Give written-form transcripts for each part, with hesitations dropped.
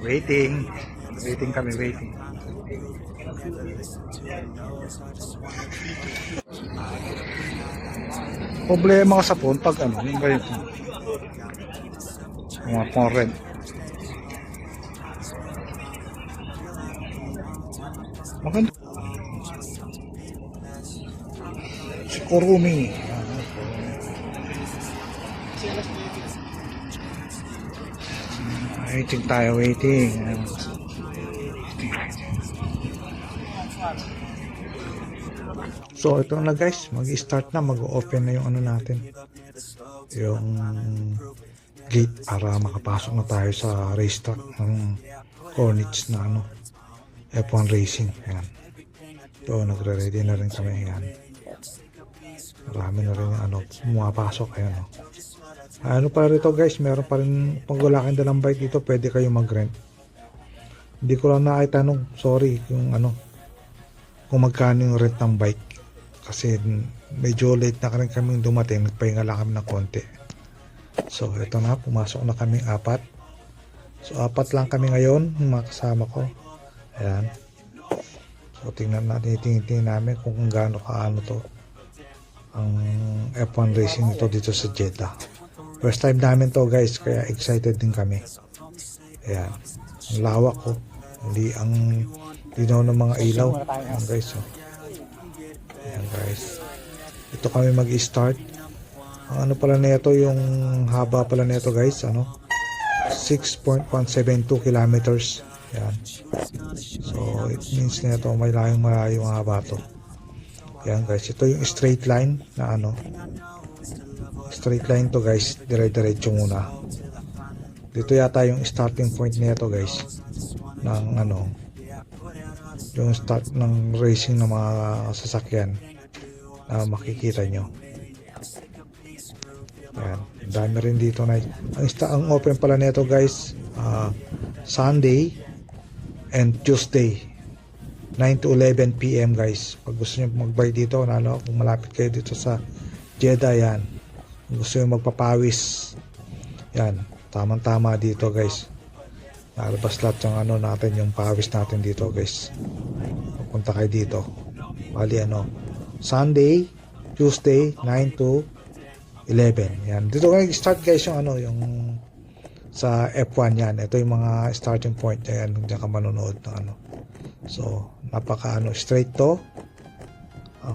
Waiting. Waiting kami, waiting. Problema ka sa phone pag ano, yung ganito. Mga current. Maganda. Si Kurumi. Waiting tayo, waiting. So ito na guys, mag-start na, mag-open na yung ano natin. Yung gate para makapasok na tayo sa racetrack ng Cornich na ano, F1 Racing. Ayan. So nagre-ready na rin kami. Ayan. Marami na rin yung ano, pumapasok. Ayan, oh. Ano pa rito guys, meron pa rin, pag wala kayong dalang bike dito, pwede kayo mag-rent. Hindi ko lang naitanong, sorry, kung ano, kung magkano yung rent ng bike. Kasi medyo late na rin kami dumating, nagpahinga lang kami ng konti. So ito na, pumasok na kami 4. So 4 lang kami ngayon, yung mga kasama ko. Ayan. So tingnan natin, tingin namin kung gaano kaano to ang F1 racing ito dito sa Jeddah. First time namin to guys, kaya excited din kami. Ayan. Ang lawak ko. Hindi ang linaw ng mga ilaw. Ayan guys. Oh. Ayan guys. Ito kami mag-start. Ang ano pala nito, yung haba pala nito guys, ano? 6.172 kilometers. Ayan. So it means nito malayong haba to. Ayan guys. Ito yung straight line na ano. Straight line to guys, dire-diretso muna. Dito yata yung starting point nito guys ng ano, yung start ng racing ng mga sasakyan na makikita nyo. Ayan, dami rin dito na ang open pala nito guys, Sunday and Tuesday 9 to 11 PM guys. Pag gusto nyo mag-buy dito, ano, kung malapit kayo dito sa Jeddah, yan, gusto nyo magpapawis, yan, tamang-tama dito guys. Nalabas lahat yung ano natin, yung pawis natin dito guys. Pupunta kayo dito. Bali ano, Sunday, Tuesday 9 to 11. Yan, dito kayo start guys yung ano, yung sa F1 yan. Ito yung mga starting point yan, diyan ka manonood ng ano. So napaka ano, straight to.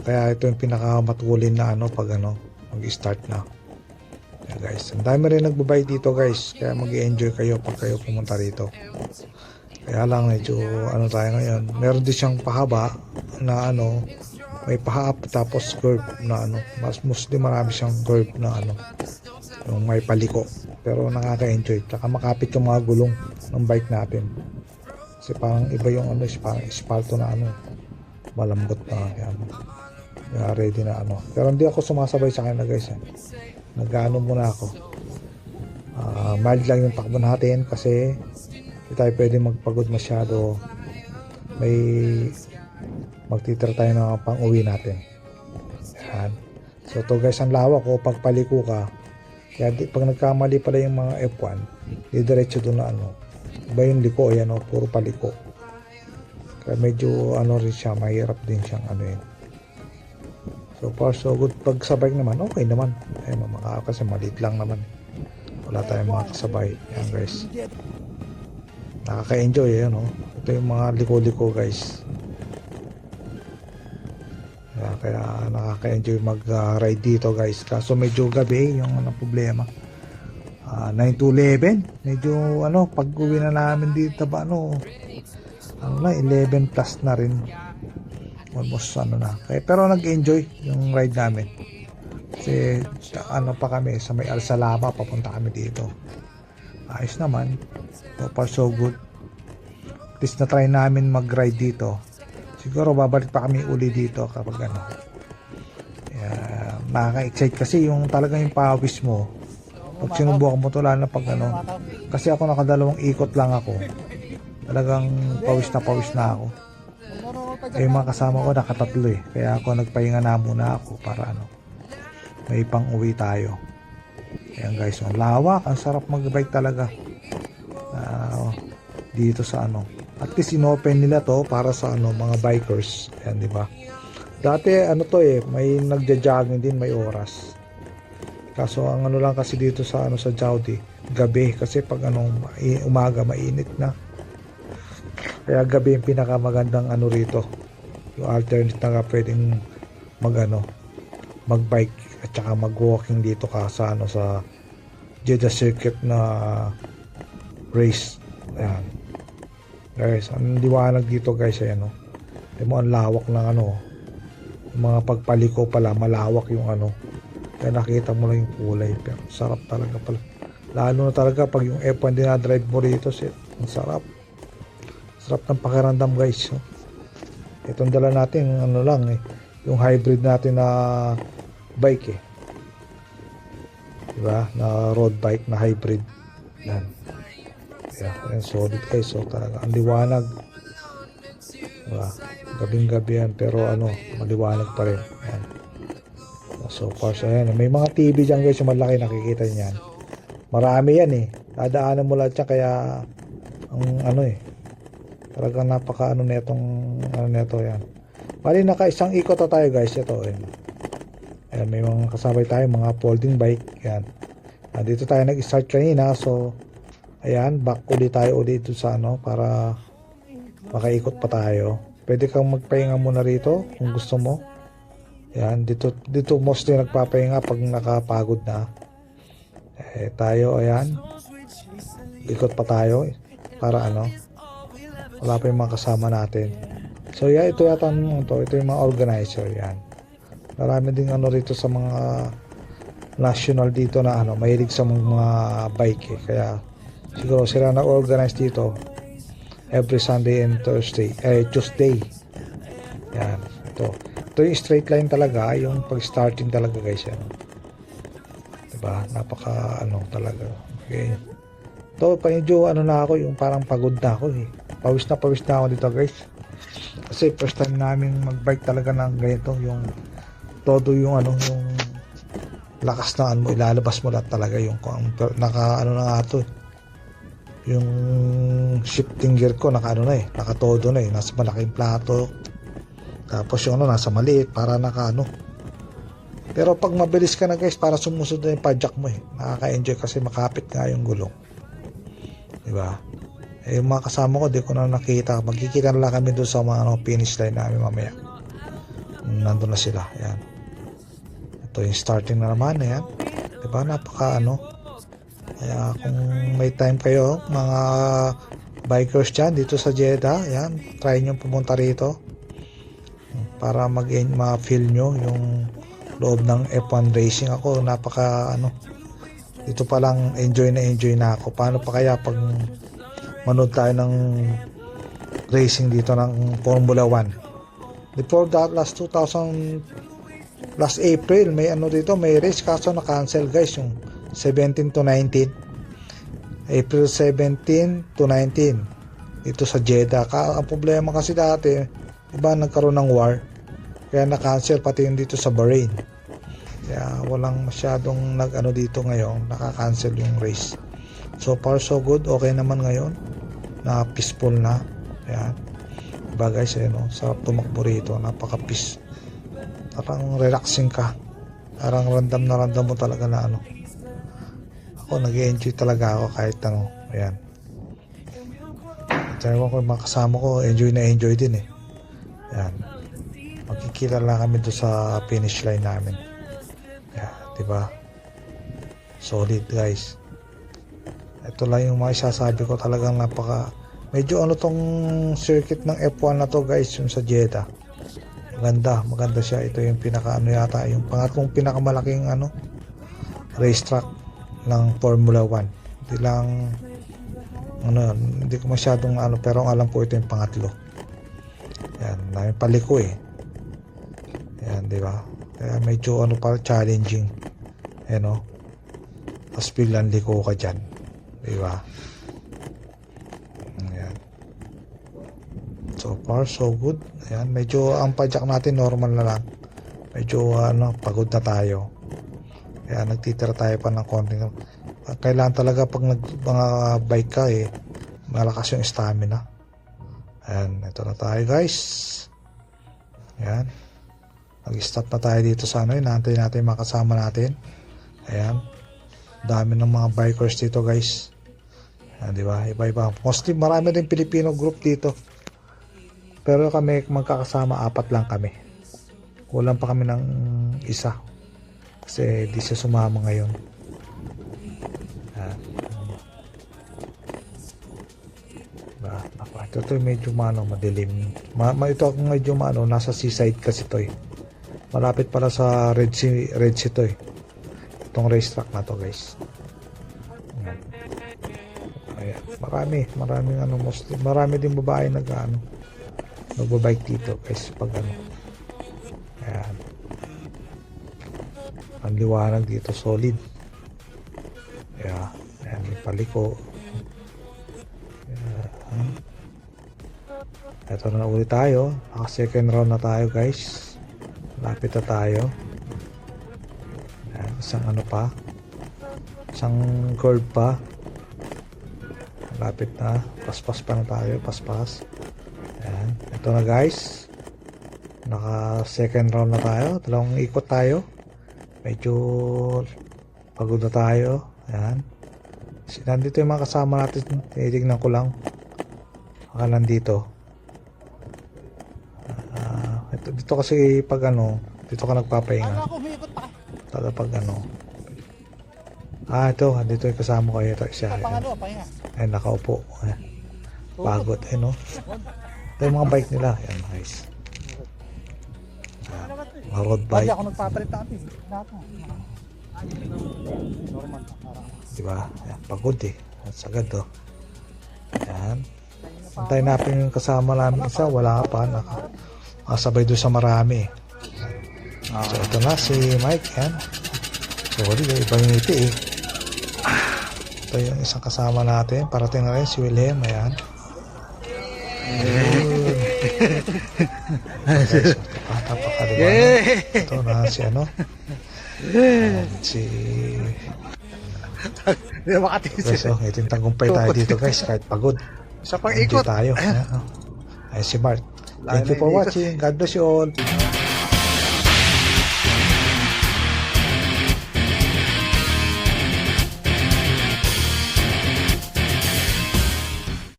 Kaya ito yung pinakamatulin na ano pag ano, mag-start na. Yeah, guys, ang dami rin nagbabay dito guys, kaya mag-enjoy kayo pag kayo pumunta rito. Kaya lang medyo ano tayo ngayon, meron din siyang pahaba na ano, may paha-up tapos curve na ano, mas mostly marami siyang curve na ano, yung may paliko, pero nakaka-enjoy, tsaka makapit yung mga gulong ng bike natin kasi parang iba yung ano, parang espalto na ano, malambot na yan. Kaya ready na ano, pero hindi ako sumasabay sa kanila guys, eh. Nag-ano muna ako, mild lang yung takbo natin kasi hindi tayo pwede magpagod masyado. May magtitira tayo ng pang-uwi natin. Yan. So to guys, ang lawak ko pag paliko ka, kaya pag nagkamali pala yung mga F1, didiretso doon na ano, iba yung liko, yan o, puro paliko. Kaya medyo ano rin siya, mahirap din siyang ano yun. So far so good. Pag sa bike naman, okay naman. Ay, kasi maliit lang naman. Wala tayong mga kasabay. Yan guys. Nakaka-enjoy yan, no? Ito yung mga liko-liko guys. Kaya nakaka-enjoy mag-ride dito guys. Kaso medyo gabi yung ano, problema. 9 to 11. Medyo ano, pag uwi na namin dito ba ano na 11 plus na rin. Almost ano na. Pero nag-enjoy yung ride namin. Kasi ano pa kami, sa may Al Salama papunta kami dito. Ayos naman. So far so good. At least na try namin mag-ride dito. Siguro babalik pa kami uli dito kapag ano. Nakaka-excite kasi yung talagang yung pawis mo. Pag sinubukan mo to, lalo na pag ano. Kasi ako nakadalawang ikot lang ako. Talagang pawis na ako. Yung mga kasama ko nakatatlo eh. Kaya ako nagpahinga na muna ako para ano, may pang uwi tayo. Ayan guys, ang lawak, ang sarap mag-bike talaga. Dito sa ano. At least inopen nila to para sa ano, mga bikers. Ayan, di ba? Dati ano to may nagja-jogging din, may oras. Kaso ang ano lang kasi dito sa ano sa Saudi, gabi kasi pag ano umaga mainit na. Kaya gabi yung pinakamagandang ano rito. Yung alternate na pwedeng mag-bike at saka mag-walking dito ka sa ano sa Jeddah circuit na race. Ayan. Guys, ang liwanag dito guys, ayan o. Ayan mo, ang lawak ng ano. Yung mga pagpaliko pala, malawak yung ano. Kaya nakita mo lang yung kulay. Pero sarap talaga pala. Lalo na talaga pag yung F1 dinadrive mo rito, ang sarap. Sarap ng pakiramdam guys. Itong dala natin, ano lang yung hybrid natin na bike diba? Na road bike na hybrid. Yan. Yan, solid guys. So talaga ang liwanag. Diba? Gabing-gabi yan pero ano, maliwanag pa rin. Yan. So far so yan. May mga TV dyan guys, yung malaki nakikita niyan. Marami yan Dadaanan mo lahat yan kaya ang ano talagang napaka ano netong ano neto yan. Bali naka isang ikot na tayo guys. Ito ayan, may mga kasabay tayo, mga folding bike. Yan. Dito tayo nag-start kanina. So ayan, back ulit tayo dito sa ano para makaikot pa tayo. Pwede kang magpahinga muna rito kung gusto mo. Yan, dito mostly nagpapahinga pag nakapagod na. Tayo, ayan. Ikot pa tayo para ano. Wala pa yung mga kasama natin. So, yeah, ito yata ito yung mga organizer, yan. Marami ding ano rito sa mga national dito na ano, mahilig sa mga bike Kaya, siguro sila na-organize dito every Sunday and Tuesday. Yan, ito yung straight line talaga, yung pag-starting talaga guys yan. Diba? Napaka ano talaga. Okay. Ito, medyo ano na ako, yung parang pagod na ako Pawis na ako dito guys. Kasi first time namin mag-bike talaga ng ganito, yung todo yung ano, yung lakas na ano mo, ilalabas mo lahat talaga yung naka ano na nga to yung shifting gear ko naka ano na nakatodo na nasa malaking plato. Tapos yung ano nasa maliit para naka ano. Pero pag mabilis ka na guys, para sumusunod na yung padjak mo nakaka-enjoy kasi makapit nga yung gulong. Diba? Yung mga kasama ko, di ko na nakita. Magkikita na lang kami doon sa mga finish line namin mamaya. Nandun na sila. Ayan. Ito yung starting na naman. Ayan. Diba? Napaka ano. Kaya kung may time kayo, mga bikers dyan dito sa Jeddah, ayan, try nyo pumunta rito para ma-feel nyo yung loob ng F1 racing. Ako napaka ano, dito pa lang enjoy na ako. Paano pa kaya pag manood tayo ng racing dito ng Formula 1? Before that, last April may ano dito, may race kaso na-cancel guys, yung 17 to 19, April 17 to 19 dito sa Jeddah. Ang problema kasi dati, iba nagkaroon ng war, kaya na-cancel pati yung dito sa Bahrain. Kaya walang masyadong nag-ano dito ngayon, naka-cancel yung race. So far so good, okay naman ngayon, na peaceful na. Ayan. Diba guys, sarap tumakbo rito, napaka-peace. Parang relaxing ka. Parang random mo talaga na ano. Ako, nag-enjoy talaga ako kahit ano. Ayan. At ko yung mga kasama ko, enjoy din Ayan. Magkikita lang kami doon sa finish line namin. Ayan, diba? Solid guys. Ito lang yung mga isasabi ko, talagang medyo ano tong circuit ng F1 na to guys, yung sa Jeddah. Maganda siya. Ito yung yata, yung pangatlong pinakamalaking racetrack ng Formula 1. Hindi ko masyadong pero alam ko ito yung pangatlo. Yan, namin paliko Yan, di ba? Kaya medyo pa challenging. Tapos biglang liko ka dyan. Di ba? Ayan. So far, so good. Ayan, medyo ang padjak natin normal na lang. Medyo pagod na tayo. Kaya nagtitira tayo pa ng konting. Kailangan talaga pag mga bike ka malakas yung stamina. Ayan, ito na tayo guys. Ayan. Nag-stop na tayo dito sa inaantay natin yung mga kasama natin. Ayan. Dami ng mga bikers dito guys. Ayan, di ba? Iba-iba. Mostly marami din Filipino group dito. Pero kami magkakasama, 4 lang kami. Kulang pa kami ng isa. Kasi di siya sumama ngayon. Ayan. Ito medyo madilim. Ito medyo nasa seaside kasi ito Malapit pala sa Red Sea to Itong racetrack na to guys. Ayan. Maraming mostly. Marami din babae nagbabike dito guys pag Ayan. Ang liwanag dito solid. Ayan, may paliko. Ito na ulit tayo. Naka second round na tayo guys. Lapit na tayo. Ayan, isang pa. Isang curve pa. Lapit na. Paspas pa na tayo. Paspas. Ayan. Ito na guys. Naka second round na tayo. 2 ikot tayo. Medyo pagod na tayo. Ayan. Nandito yung mga kasama natin. Tinitignan ko lang. Baka nandito. Dito kasi pag dito ka nagpapahinga. Taga pag ito, dito yung kasama ko. Ito siya. Ayan, nakaupo. Ayan. Pagod, no? Ito yung mga bike nila. Ayan, guys. Mga road bike. Ako nagpapalit natin. Diba? Ayan, pagod sagad Ayan. Antayin natin yung kasama namin isa. Wala pa. Nakasabay doon sa marami. So ito na si Mike. Ayan. Sorry, ibang ngiti Ito yung isang kasama natin. Parating na rin si Wilhelm. Ayan. Guys, napakaliwanag. Ito na si si guys, iting tagumpay tayo dito guys kahit pagod. Isa pang ikot tayo. Ayan si Mark. Thank you for watching. God bless you all.